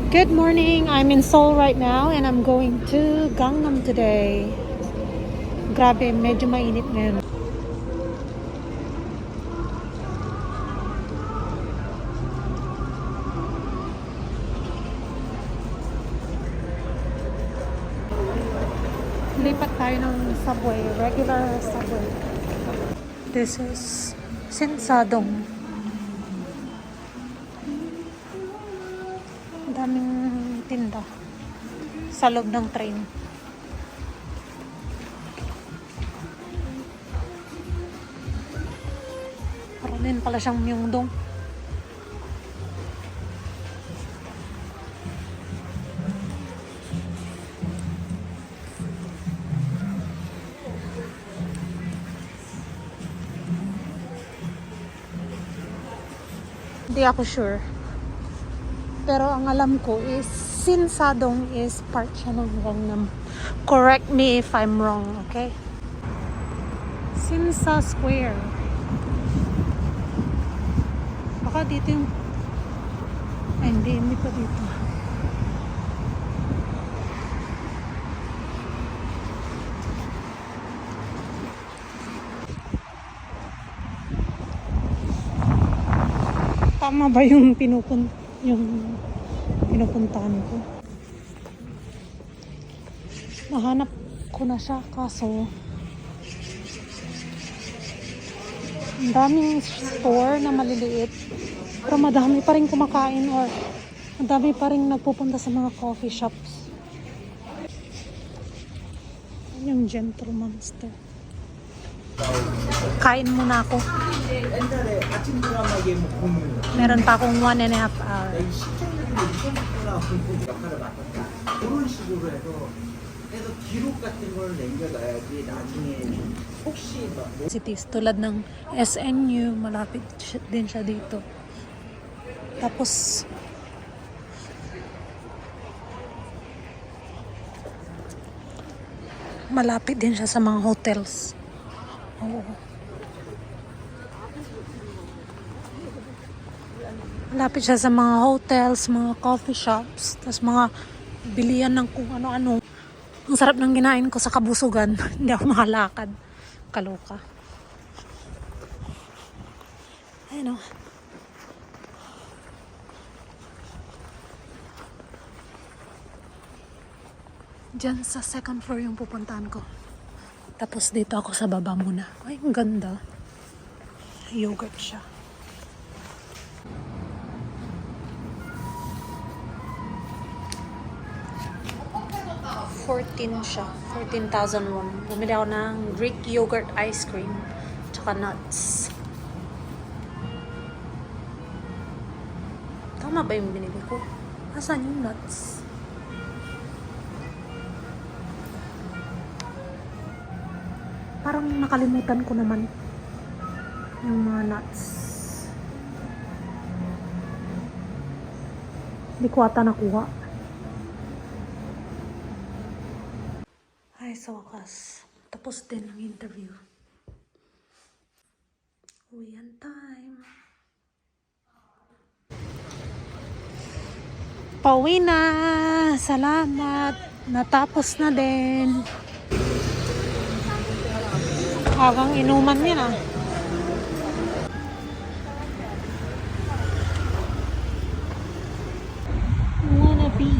Good morning. I'm in Seoul right now and I'm going to Gangnam today. Grabe, medyo mainit ngayon. Lipat tayo ng subway, regular subway. This is Sinsadong. Ang daming tinda sa loob ng train. Parang din pala siyang Myeongdong. Hindi ako sure. Pero ang alam ko is Sinsadong is part siya ng Gangnam. Correct me if I'm wrong, okay? Sinsa Square. Baka dito yung... Ay, hindi pa dito. Tama ba yung pinupuntahan ko? Nahanap ko na siya kaso ang daming store na maliliit pero madami pa rin kumakain or madami pa rin nagpupunta sa mga coffee shops. Yung Gentleman's store. Kain muna ako. Meron pa akong 1.5 hour. Cities tulad ng SNU, malapit din siya dito. Tapos malapit din siya sa mga hotels. Oo. Malapit siya sa mga hotels, mga coffee shops, tapos mga bilihan ng kung ano-ano. Ang sarap ng ginain ko sa Kabusugan. Hindi ako makalakad. Kaloka. Ayun o. Diyan sa second floor yung pupuntahan ko. Tapos dito ako sa baba muna. Ay, ang ganda. Yogurt siya. Siya. 14,000 won. Bumili ako ng Greek yogurt ice cream. Tsaka nuts. Tama ba yung binili ko? Asan yung nuts? Parang nakalimutan ko naman yung mga nuts. Hindi ko ata nakuha. Ay, sa wakas. Tapos din ang interview. Uwian time. Pauwi na! Salamat! Natapos na din. Habang inuman niya na. Wannabe.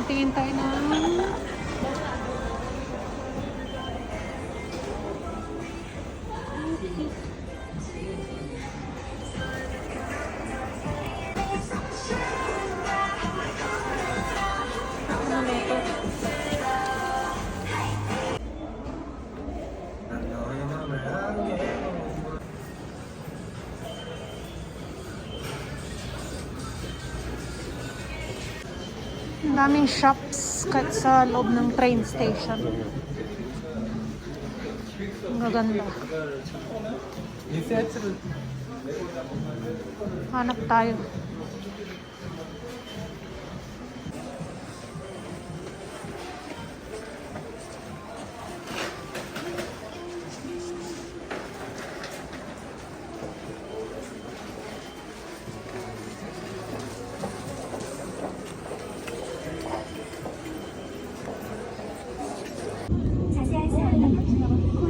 Tingin tayo na ang daming shops kahit sa loob ng train station. Ang gaganda. Hanap tayo. 자세한 사항은